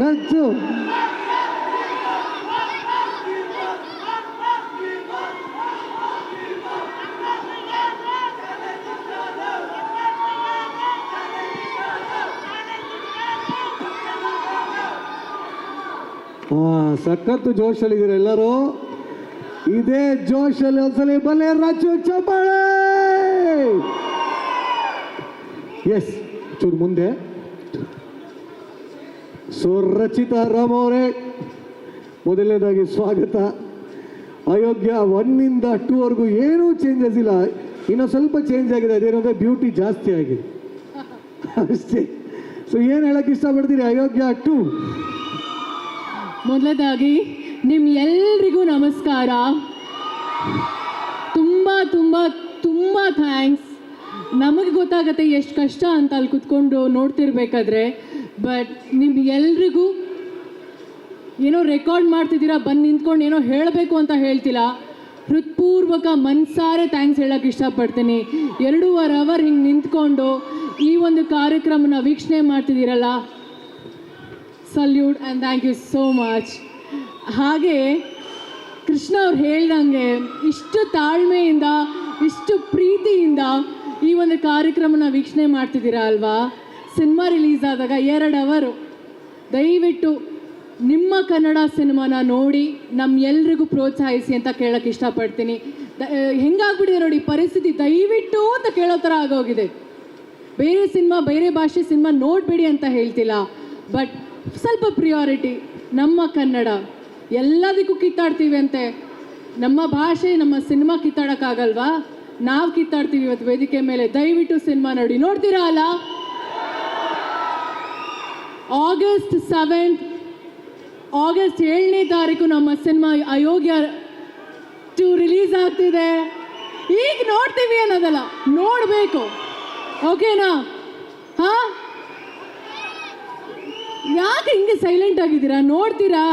ರಚ್ಚು. ಸಖತ್ತು ಜೋಶಲ್ಲಿದ್ದೀರ ಎಲ್ಲರೂ. ಇದೇ ಜೋಶಲ್ಲಿ ಒಂದ್ಸಲಿ ಬಲ್ಲೆ ರಚ್ಚು ಚಪ್ಪಾಳೆ. ಎಸ್, ಚೂರು ಮುಂದೆ. ಸೊ ರಚಿತಾ ರಾಮ್ ಅವರೇ, ಮೊದಲನೇದಾಗಿ ಸ್ವಾಗತ. ಅಯೋಗ್ಯ 1 ಇಂದ 2 ವರೆಗೂ ಏನೂ ಚೇಂಜಸ್ ಇಲ್ಲ, ಇನ್ನೂ ಸ್ವಲ್ಪ ಚೇಂಜ್ ಆಗಿದೆ. ಅದೇನಂದ್ರೆ ಬ್ಯೂಟಿ ಜಾಸ್ತಿ ಆಗಿದೆ ಅಷ್ಟೇ. ಸೊ ಏನು ಹೇಳಕ್ಕೆ ಇಷ್ಟಪಡ್ತೀರಿ ಅಯೋಗ್ಯ 2? ಮೊದಲದಾಗಿ ನಿಮ್ಮೆಲ್ರಿಗೂ ನಮಸ್ಕಾರ. ತುಂಬ ತುಂಬ ತುಂಬ ಥ್ಯಾಂಕ್ಸ್. ನಮಗೆ ಗೊತ್ತಾಗತ್ತೆ ಎಷ್ಟು ಕಷ್ಟ ಅಂತ ಅಲ್ಲಿ ಕುತ್ಕೊಂಡು ನೋಡ್ತಿರ್ಬೇಕಾದ್ರೆ. ಬಟ್ ನಿಮ್ಗೆಲ್ರಿಗೂ ಏನೋ ರೆಕಾರ್ಡ್ ಮಾಡ್ತಿದ್ದೀರಾ, ಬಂದು ನಿಂತ್ಕೊಂಡು ಏನೋ ಹೇಳಬೇಕು ಅಂತ ಹೇಳ್ತಿಲ್ಲ. ಹೃತ್ಪೂರ್ವಕ ಮನಸಾರೆ ಥ್ಯಾಂಕ್ಸ್ ಹೇಳೋಕ್ಕೆ ಇಷ್ಟಪಡ್ತೀನಿ. 2.5 ಅವರ್ ಹಿಂಗೆ ನಿಂತ್ಕೊಂಡು ಈ ಒಂದು ಕಾರ್ಯಕ್ರಮನ ವೀಕ್ಷಣೆ ಮಾಡ್ತಿದ್ದೀರಲ್ಲ, salute and thank you so much. ಹಾಗೆ ಕೃಷ್ಣ ಅವ್ರು ಹೇಳ್ದಂಗೆ ಇಷ್ಟು ತಾಳ್ಮೆಯಿಂದ, ಇಷ್ಟು ಪ್ರೀತಿಯಿಂದ ಈ ಒಂದು ಕಾರ್ಯಕ್ರಮನ ವೀಕ್ಷಣೆ ಮಾಡ್ತಿದ್ದೀರಾ ಅಲ್ವಾ. ಸಿನಿಮಾ ರಿಲೀಸ್ ಆದಾಗ 2 ಅವರು ದಯವಿಟ್ಟು ನಿಮ್ಮ ಕನ್ನಡ ಸಿನಿಮಾನ ನೋಡಿ ನಮ್ಮೆಲ್ರಿಗೂ ಪ್ರೋತ್ಸಾಹಿಸಿ ಅಂತ ಕೇಳೋಕ್ಕೆ ಇಷ್ಟಪಡ್ತೀನಿ. ಹೆಂಗಾಗ್ಬಿಟ್ಟಿದೆ ನೋಡಿ ಪರಿಸ್ಥಿತಿ, ದಯವಿಟ್ಟು ಅಂತ ಕೇಳೋ ಥರ ಆಗೋಗಿದೆ. ಬೇರೆ ಸಿನಿಮಾ, ಬೇರೆ ಭಾಷೆ ಸಿನಿಮಾ ನೋಡಬೇಡಿ ಅಂತ ಹೇಳ್ತಿಲ್ಲ, ಬಟ್ ಸ್ವಲ್ಪ ಪ್ರಿಯಾರಿಟಿ ನಮ್ಮ ಕನ್ನಡ. ಎಲ್ಲದಕ್ಕೂ ಕಿತ್ತಾಡ್ತೀವಿ ಅಂತೆ, ನಮ್ಮ ಭಾಷೆ ನಮ್ಮ ಸಿನಿಮಾ ಕಿತ್ತಾಡೋಕ್ಕಾಗಲ್ವಾ? ನಾವು ಕಿತ್ತಾಡ್ತೀವಿ ಇವತ್ತು ವೇದಿಕೆ ಮೇಲೆ. ದಯವಿಟ್ಟು ಸಿನಿಮಾ ನೋಡಿ. ನೋಡ್ತೀರಾ ಅಲ್ಲ? ಆಗಸ್ಟ್ 7ನೇ ತಾರೀಕು ನಮ್ಮ ಸಿನಿಮಾ ಅಯೋಗ್ಯ 2 ರಿಲೀಸ್ ಆಗ್ತಿದೆ. ಈಗ ನೋಡ್ತೀವಿ ಅನ್ನೋದಲ್ಲ, ನೋಡಬೇಕು. ಓಕೆನಾ? ಹಾಂ, ಯಾಕೆ ಹಿಂಗೆ ಸೈಲೆಂಟ್ ಆಗಿದ್ದೀರಾ? ನೋಡ್ತೀರಾ?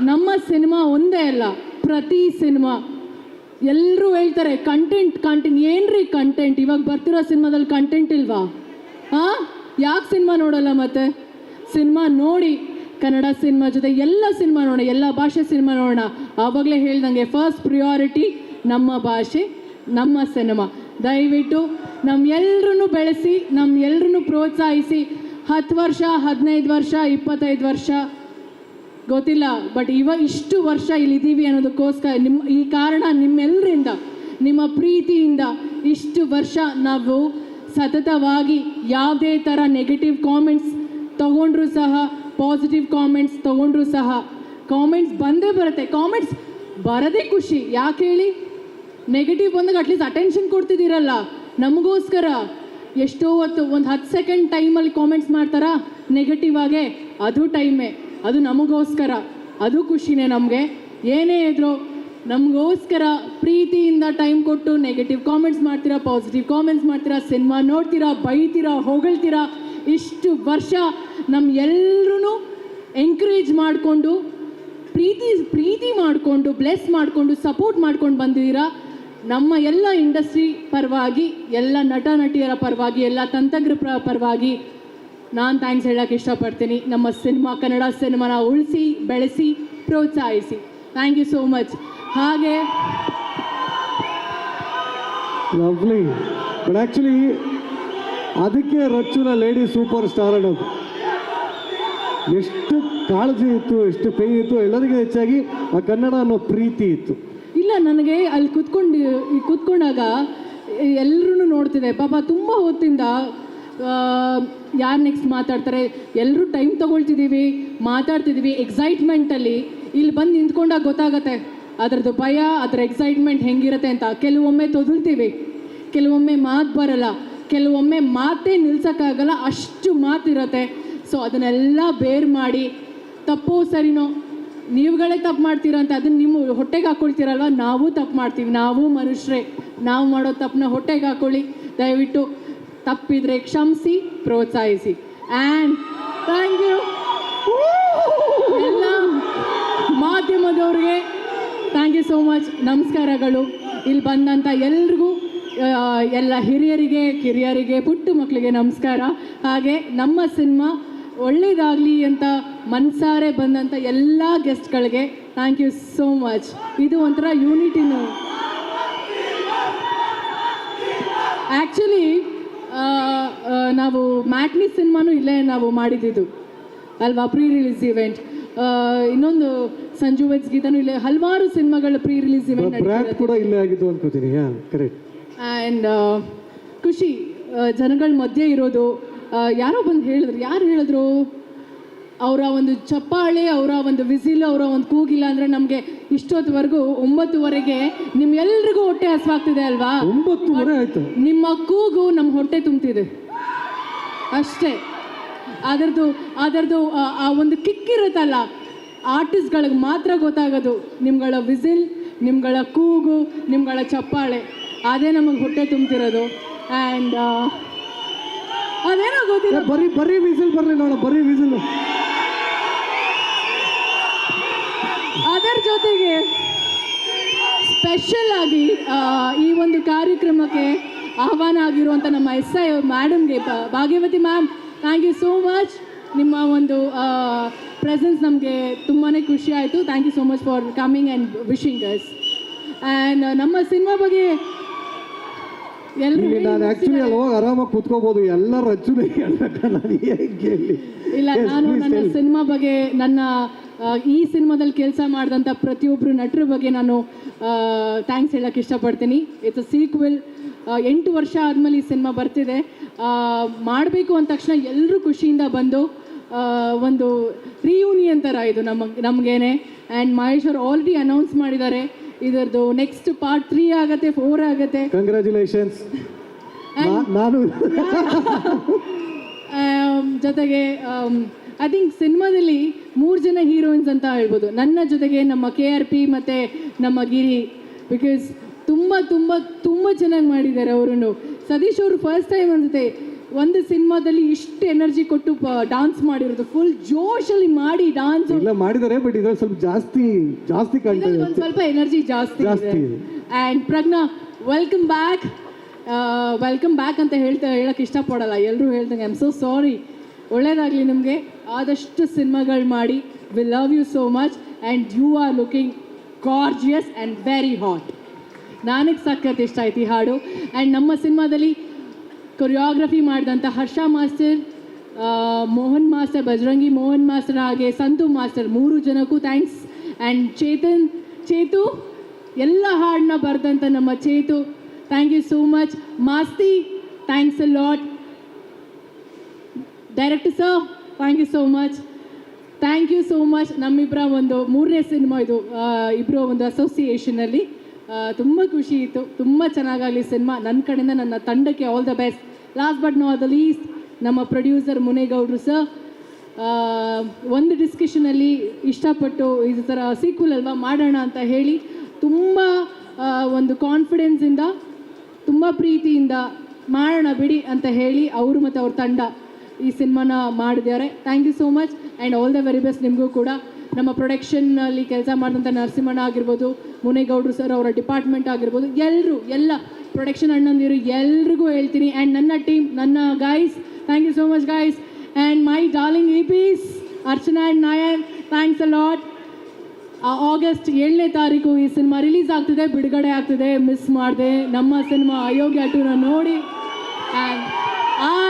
ನಮ್ಮ ಸಿನಿಮಾ ಒಂದೇ ಅಲ್ಲ, ಪ್ರತಿ ಸಿನಿಮಾ ಎಲ್ಲರೂ ಹೇಳ್ತಾರೆ ಕಂಟೆಂಟ್ ಏನ್ರಿ ಕಂಟೆಂಟ್? ಇವಾಗ ಬರ್ತಿರೋ ಸಿನಿಮಾದಲ್ಲಿ ಕಂಟೆಂಟ್ ಇಲ್ವಾ? ಹಾಂ, ಯಾಕೆ ಸಿನಿಮಾ ನೋಡಲ್ಲ? ಮತ್ತೆ ಸಿನಿಮಾ ನೋಡಿ, ಕನ್ನಡ ಸಿನಿಮಾ ಜೊತೆ ಎಲ್ಲ ಸಿನಿಮಾ ನೋಡೋಣ, ಎಲ್ಲ ಭಾಷೆ ಸಿನಿಮಾ ನೋಡೋಣ. ಆವಾಗಲೇ ಹೇಳ್ದಂಗೆ ಫಸ್ಟ್ ಪ್ರಿಯಾರಿಟಿ ನಮ್ಮ ಭಾಷೆ, ನಮ್ಮ ಸಿನಿಮಾ. ದಯವಿಟ್ಟು ನಮ್ಮೆಲ್ಲರೂ ಬೆಳೆಸಿ, ನಮ್ಮೆಲ್ಲರೂ ಪ್ರೋತ್ಸಾಹಿಸಿ. 10 ವರ್ಷ, 15 ವರ್ಷ, 25 ವರ್ಷ ಗೊತ್ತಿಲ್ಲ, ಬಟ್ ಇಷ್ಟು ವರ್ಷ ಇಲ್ಲಿದ್ದೀವಿ ಅನ್ನೋದಕ್ಕೋಸ್ಕರ ಈ ಕಾರಣ ನಿಮ್ಮೆಲ್ಲರಿಂದ, ನಿಮ್ಮ ಪ್ರೀತಿಯಿಂದ ಇಷ್ಟು ವರ್ಷ ನಾವು ಸತತವಾಗಿ ಯಾವುದೇ ಥರ ನೆಗೆಟಿವ್ ಕಾಮೆಂಟ್ಸ್ ತೊಗೊಂಡ್ರೂ ಸಹ, ಪಾಸಿಟಿವ್ ಕಾಮೆಂಟ್ಸ್ ತೊಗೊಂಡ್ರೂ ಸಹ, ಕಾಮೆಂಟ್ಸ್ ಬಂದೇ ಬರುತ್ತೆ. ಕಾಮೆಂಟ್ಸ್ ಬರೋದೇ ಖುಷಿ. ಯಾಕೆ ಹೇಳಿ? ನೆಗೆಟಿವ್ ಬಂದಾಗ ಅಟ್ಲೀಸ್ಟ್ ಅಟೆನ್ಷನ್ ಕೊಡ್ತಿದ್ದೀರಲ್ಲ ನಮಗೋಸ್ಕರ. ಎಷ್ಟೋ ಹೊತ್ತು ಒಂದು 10 ಸೆಕೆಂಡ್ ಟೈಮಲ್ಲಿ ಕಾಮೆಂಟ್ಸ್ ಮಾಡ್ತಾರಾ ನೆಗೆಟಿವ್ ಆಗೇ, ಅದು ಟೈಮೇ, ಅದು ನಮಗೋಸ್ಕರ, ಅದು ಖುಷಿನೇ ನಮಗೆ. ಏನೇ ಇದ್ರೂ ನಮಗೋಸ್ಕರ ಪ್ರೀತಿಯಿಂದ ಟೈಮ್ ಕೊಟ್ಟು ನೆಗೆಟಿವ್ ಕಾಮೆಂಟ್ಸ್ ಮಾಡ್ತೀರಾ, ಪಾಸಿಟಿವ್ ಕಾಮೆಂಟ್ಸ್ ಮಾಡ್ತೀರಾ, ಸಿನಿಮಾ ನೋಡ್ತೀರಾ, ಬೈತೀರಾ, ಹೊಗಳ್ತೀರಾ. ಇಷ್ಟು ವರ್ಷ ನಮ್ಮೆಲ್ಲರೂ ಎಂಕರೇಜ್ ಮಾಡಿಕೊಂಡು, ಪ್ರೀತಿ ಮಾಡಿಕೊಂಡು, ಬ್ಲೆಸ್ ಮಾಡಿಕೊಂಡು, ಸಪೋರ್ಟ್ ಮಾಡ್ಕೊಂಡು ಬಂದಿದ್ದೀರಾ. ನಮ್ಮ ಎಲ್ಲ ಇಂಡಸ್ಟ್ರಿ ಪರವಾಗಿ, ಎಲ್ಲ ನಟ ನಟಿಯರ ಪರವಾಗಿ, ಎಲ್ಲ ತಂತ್ರಜ್ಞರ ಪರವಾಗಿ ನಾನು ಥ್ಯಾಂಕ್ಸ್ ಹೇಳೋಕ್ಕೆ ಇಷ್ಟಪಡ್ತೀನಿ. ನಮ್ಮ ಸಿನಿಮಾ, ಕನ್ನಡ ಸಿನಿಮಾನ ಉಳಿಸಿ, ಬೆಳೆಸಿ, ಪ್ರೋತ್ಸಾಹಿಸಿ. Thank you so much. ಹಾಗೆ ಲವ್ಲಿ. ಬಟ್ ಆ್ಯಕ್ಚುಲಿ ಅದಕ್ಕೆ ರಚ್ಚುನ ಲೇಡಿ ಸೂಪರ್ ಸ್ಟಾರ್ ಅನ್ನೋದು. ಎಷ್ಟು ಕಾಳಜಿ ಇತ್ತು, ಎಷ್ಟು ಪೇ ಇತ್ತು, ಎಲ್ಲರಿಗೂ ಹೆಚ್ಚಾಗಿ ಆ ಕನ್ನಡ ಅನ್ನೋ ಪ್ರೀತಿ ಇತ್ತು. ಇಲ್ಲ, ನನಗೆ ಅಲ್ಲಿ ಕೂತ್ಕೊಂಡಾಗ ಎಲ್ಲರೂ ನೋಡ್ತಿದ್ದೆ ಪಾಪ. ತುಂಬ ಹೊತ್ತಿಂದ ಯಾರು ನೆಕ್ಸ್ಟ್ ಮಾತಾಡ್ತಾರೆ, ಎಲ್ಲರೂ ಟೈಮ್ ತೊಗೊಳ್ತಿದ್ದೀವಿ, ಮಾತಾಡ್ತಿದ್ದೀವಿ ಎಕ್ಸೈಟ್ಮೆಂಟಲ್ಲಿ. ಇಲ್ಲಿ ಬಂದು ನಿಂತ್ಕೊಂಡಾಗ ಗೊತ್ತಾಗತ್ತೆ ಅದರದ್ದು ಭಯ, ಅದರ ಎಕ್ಸೈಟ್ಮೆಂಟ್ ಹೆಂಗಿರುತ್ತೆ ಅಂತ. ಕೆಲವೊಮ್ಮೆ ತೊದಲ್ತೀವಿ, ಕೆಲವೊಮ್ಮೆ ಮಾತು ಬರಲ್ಲ, ಕೆಲವೊಮ್ಮೆ ಮಾತೇ ನಿಲ್ಸೋಕ್ಕಾಗಲ್ಲ, ಅಷ್ಟು ಮಾತಿರುತ್ತೆ. ಸೊ ಅದನ್ನೆಲ್ಲ ಬೇರ್ ಮಾಡಿ, ತಪ್ಪೋ ಸರಿನೋ ನೀವುಗಳೇ ತಪ್ಪು ಮಾಡ್ತೀರಾ ಅಂತ ಅದನ್ನು ನಿಮ್ಮ ಹೊಟ್ಟೆಗೆ ಹಾಕ್ಕೊಳ್ತೀರಲ್ವ. ನಾವು ತಪ್ಪು ಮಾಡ್ತೀವಿ, ನಾವು ಮನುಷ್ಯರೇ. ನಾವು ಮಾಡೋ ತಪ್ಪನ್ನ ಹೊಟ್ಟೆಗೆ ಹಾಕ್ಕೊಳ್ಳಿ. ದಯವಿಟ್ಟು ತಪ್ಪಿದರೆ ಕ್ಷಮಿಸಿ, ಪ್ರೋತ್ಸಾಹಿಸಿ. ಆ್ಯಂಡ್ ಥ್ಯಾಂಕ್ ಯು ಎಲ್ಲ ಮಾಧ್ಯಮದವ್ರಿಗೆ. Thank you so much. ನಮಸ್ಕಾರಗಳು. ಇಲ್ಲಿ ಬಂದಂಥ ಎಲ್ರಿಗೂ, ಎಲ್ಲ ಹಿರಿಯರಿಗೆ, ಕಿರಿಯರಿಗೆ, ಪುಟ್ಟ ಮಕ್ಕಳಿಗೆ ನಮಸ್ಕಾರ. ಹಾಗೆ ನಮ್ಮ ಸಿನಿಮಾ ಒಳ್ಳೇದಾಗಲಿ ಅಂತ ಮನಸಾರೆ ಬಂದಂಥ ಎಲ್ಲ ಗೆಸ್ಟ್ಗಳಿಗೆ ಥ್ಯಾಂಕ್ ಯು ಸೋ ಮಚ್. ಇದು ಒಂಥರ ಯೂನಿಟಿನೂ. ಆ್ಯಕ್ಚುಲಿ ನಾವು ಮ್ಯಾಟ್ನಿ ಸಿನಿಮಾನೂ ಇಲ್ಲೇ ನಾವು ಮಾಡಿದ್ದು ಅಲ್ವಾ, ಪ್ರೀ ರಿಲೀಸ್ ಇವೆಂಟ್. ಇನ್ನೊಂದು ಸಂಜು ವೆಟ್ಸ್ ಗೀತನೂ ಇಲ್ಲೇ, ಹಲವಾರು ಸಿನಿಮಾಗಳ ಪ್ರೀ ರಿಲೀಸ್ ಇವೆಂಟ್ ಕೂಡ ಇಲ್ಲೇ ಆಗಿದ್ದು ಅನ್ಕೋತೀನಿ. ಕರೆಕ್ಟ್. ಆ್ಯಂಡ್ ಖುಷಿ ಜನಗಳ ಮಧ್ಯೆ ಇರೋದು. ಯಾರೋ ಬಂದು ಯಾರು ಹೇಳಿದ್ರು, ಅವರ ಒಂದು ಚಪ್ಪಾಳೆ, ಅವರ ಒಂದು ವಿಸಿಲ್, ಅವರ ಒಂದು ಕೂಗಿಲ್ಲ ಅಂದರೆ ನಮಗೆ ಇಷ್ಟೊತ್ತವರೆಗೂ 9:30 ನಿಮ್ಮೆಲ್ರಿಗೂ ಹೊಟ್ಟೆ ಹಸಿವಾಗ್ತಿದೆ ಅಲ್ವಾ? 9:30 ಆಯ್ತು. ನಿಮ್ಮ ಕೂಗು ನಮ್ಮ ಹೊಟ್ಟೆ ತುಂಬ್ತಿದೆ ಅಷ್ಟೇ. ಅದರದ್ದು ಆ ಒಂದು ಕಿಕ್ ಇರುತ್ತಲ್ಲ, ಆರ್ಟಿಸ್ಟ್ಗಳಿಗೆ ಮಾತ್ರ ಗೊತ್ತಾಗೋದು. ನಿಮ್ಗಳ ವಿಸಿಲ್, ನಿಮ್ಗಳ ಕೂಗು, ನಿಮ್ಗಳ ಚಪ್ಪಾಳೆ, ಅದೇ ನಮಗೆ ಹೊಟ್ಟೆ ತುಂಬ್ತಿರೋದು. ಆ್ಯಂಡ್ ಅದೇನೋ ಗೊತ್ತಿಲ್ಲ, ಬರೀ ವಿಸಿಲ್ ಬರಲಿ ನೋಡ, ಬರೀ ವಿಸಿಲ್. ಅದರ ಜೊತೆಗೆ ಸ್ಪೆಷಲ್ ಆಗಿ ಈ ಒಂದು ಕಾರ್ಯಕ್ರಮಕ್ಕೆ ಆಹ್ವಾನ ಆಗಿರುವಂಥ ನಮ್ಮ SI ಮೇಡಮ್ಗೆ, Bhagyavati ma'am, thank you so much. ನಿಮ್ಮ ಒಂದು ಪ್ರೆಸೆನ್ಸ್ ನಮಗೆ ತುಂಬಾ ಖುಷಿ ಆಯಿತು. Thank you so much for coming and wishing us. And ನಮ್ಮ ಸಿನಿಮಾ ಬಗ್ಗೆ ನಾನು ಆಕ್ಚುಲಿ ಅಲ್ಲಿ ಹೋಗಿ ಆರಾಮಾಗಿ ಕೂತ್ಕೋಬಹುದು. ಎಲ್ಲರ ರಚನೆ ಇಲ್ಲ, ನಾನು ನನ್ನ ಸಿನಿಮಾ ಬಗ್ಗೆ, ನನ್ನ ಈ ಸಿನಿಮಾದಲ್ಲಿ ಕೆಲಸ ಮಾಡಿದಂಥ ಪ್ರತಿಯೊಬ್ಬರು ನಟರ ಬಗ್ಗೆ ನಾನು ಥ್ಯಾಂಕ್ಸ್ ಹೇಳೋಕ್ಕೆ ಇಷ್ಟಪಡ್ತೀನಿ. It's a sequel. 8 ವರ್ಷ ಆದಮೇಲೆ ಈ ಸಿನಿಮಾ ಬರ್ತಿದೆ. ಮಾಡಬೇಕು ಅಂದ ತಕ್ಷಣ ಎಲ್ಲರೂ ಖುಷಿಯಿಂದ ಬಂದು ಒಂದು ರಿಯೂನಿಯನ್ ಥರ ಇದು ನಮಗೇನೆ. ಆ್ಯಂಡ್ ಮಹೇಶ್ ಅವರು ಆಲ್ರೆಡಿ ಅನೌನ್ಸ್ ಮಾಡಿದ್ದಾರೆ, ಇದರದ್ದು ನೆಕ್ಸ್ಟ್ ಪಾರ್ಟ್ 3 ಆಗುತ್ತೆ, 4 ಆಗುತ್ತೆ. ಕಂಗ್ರ್ಯಾಚುಲೇಷನ್ಸ್. ನಾನು ಜೊತೆಗೆ ಐ ಥಿಂಕ್ ಸಿನಿಮಾದಲ್ಲಿ 3 ಜನ ಹೀರೋಯಿನ್ಸ್ ಅಂತ ಹೇಳ್ಬೋದು. ನನ್ನ ಜೊತೆಗೆ ನಮ್ಮ KRP ಮತ್ತು ನಮ್ಮ ಗಿರಿ, ಬಿಕಾಸ್ ತುಂಬ ತುಂಬ ತುಂಬ ಚೆನ್ನಾಗಿ ಮಾಡಿದ್ದಾರೆ ಅವರು. ಸತೀಶ್ ಅವರು ಫಸ್ಟ್ ಟೈಮ್ ಅನ್ಸುತ್ತೆ ಒಂದು ಸಿನಿಮಾದಲ್ಲಿ ಇಷ್ಟು ಎನರ್ಜಿ ಕೊಟ್ಟು ಡಾನ್ಸ್ ಮಾಡಿರೋದು. ಫುಲ್ ಜೋಶಲ್ಲಿ ಮಾಡಿ ಡಾನ್ಸ್ ಎಲ್ಲ ಮಾಡಿದ್ದಾರೆ, ಬಟ್ ಇದ್ರಲ್ಲಿ ಸ್ವಲ್ಪ ಜಾಸ್ತಿ ಕಾಣ್ತಾ ಇದೆ, ಸ್ವಲ್ಪ ಎನರ್ಜಿ ಜಾಸ್ತಿ ಇದೆ. ಆ್ಯಂಡ್ ಪ್ರಜ್ಞಾ, ವೆಲ್ಕಮ್ ಬ್ಯಾಕ್ ಅಂತ ಹೇಳಕ್ಕೆ ಇಷ್ಟಪಡಲ್ಲ, ಎಲ್ಲರೂ ಹೇಳ್ದಂಗೆ. I am so sorry. ಒಳ್ಳೇದಾಗಲಿ ನಿಮಗೆ, ಆದಷ್ಟು ಸಿನಿಮಾಗಳು ಮಾಡಿ. We love you so much and you are looking gorgeous and very hot. ನನಗೆ ಸಖತ್ ಇಷ್ಟ ಆಯ್ತು ಈ ಹಾಡು. ಆ್ಯಂಡ್ ನಮ್ಮ ಸಿನಿಮಾದಲ್ಲಿ ಕೊರಿಯೋಗ್ರಫಿ ಮಾಡಿದಂಥ Harsha master, Mohan master, Bajarangi Mohan master, ಹಾಗೆ ಸಂತು ಮಾಸ್ಟರ್, 3 ಜನಕ್ಕೂ ಥ್ಯಾಂಕ್ಸ್. ಆ್ಯಂಡ್ ಚೇತು ಎಲ್ಲ ಹಾಡನ್ನ ಬರೆದಂಥ ನಮ್ಮ Chetu, thank you so much. Masti, thanks a lot. Director sir, thank you so much. Thank you so much. ನಮ್ಮಿಬ್ಬರ ಒಂದು 3ನೇ ಸಿನಿಮಾ ಇದು, ಇಬ್ಬರು ಒಂದು ಅಸೋಸಿಯೇಷನಲ್ಲಿ. ತುಂಬ ಖುಷಿ ಇತ್ತು. ತುಂಬ ಚೆನ್ನಾಗಾಗಲಿ ಸಿನಿಮಾ. ನನ್ನ ಕಡೆಯಿಂದ ನನ್ನ ತಂಡಕ್ಕೆ all the best. Last but not the least, ನಮ್ಮ ಪ್ರೊಡ್ಯೂಸರ್ ಮುನೇಗೌಡರು ಸರ್ ಒಂದು ಡಿಸ್ಕಷನಲ್ಲಿ ಇಷ್ಟಪಟ್ಟು ಈ ಥರ ಸೀಕ್ವೆಲ್ ಅಲ್ವಾ ಮಾಡೋಣ ಅಂತ ಹೇಳಿ ತುಂಬ ಒಂದು ಕಾನ್ಫಿಡೆನ್ಸಿಂದ, ತುಂಬ ಪ್ರೀತಿಯಿಂದ ಮಾಡೋಣ ಬಿಡಿ ಅಂತ ಹೇಳಿ ಅವರು ಮತ್ತು ಅವ್ರ ತಂಡ ಈ ಸಿನಿಮಾನ ಮಾಡಿದ್ದಾರೆ. Thank you so much and all the very best ನಿಮಗೂ ಕೂಡ. ನಮ್ಮ ಪ್ರೊಡಕ್ಷನ್ನಲ್ಲಿ ಕೆಲಸ ಮಾಡಿದಂಥ ನರಸಿಂಹಣ್ಣ ಆಗಿರ್ಬೋದು, ಮುನೇಗೌಡರು ಸರ್ ಅವರ ಡಿಪಾರ್ಟ್ಮೆಂಟ್ ಆಗಿರ್ಬೋದು, ಎಲ್ಲ ಪ್ರೊಡಕ್ಷನ್ ಅಣ್ಣಂದಿರು ಎಲ್ರಿಗೂ ಹೇಳ್ತೀನಿ. ಆ್ಯಂಡ್ ನನ್ನ ಟೀಮ್, ನನ್ನ guys, thank you so much guys. And my darling EPs, Archana and Nayan, thanks a lot. August 7ನೇ ತಾರೀಕು ಈ ಸಿನಿಮಾ ರಿಲೀಸ್ ಆಗ್ತಿದೆ, ಬಿಡುಗಡೆ ಆಗ್ತಿದೆ. ಮಿಸ್ ಮಾಡಿದೆ ನಮ್ಮ ಸಿನಿಮಾ ಅಯೋಗ್ಯ 2ನ ನೋಡಿ. And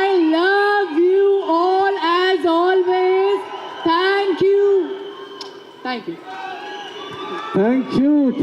I love you all as always. Thank you.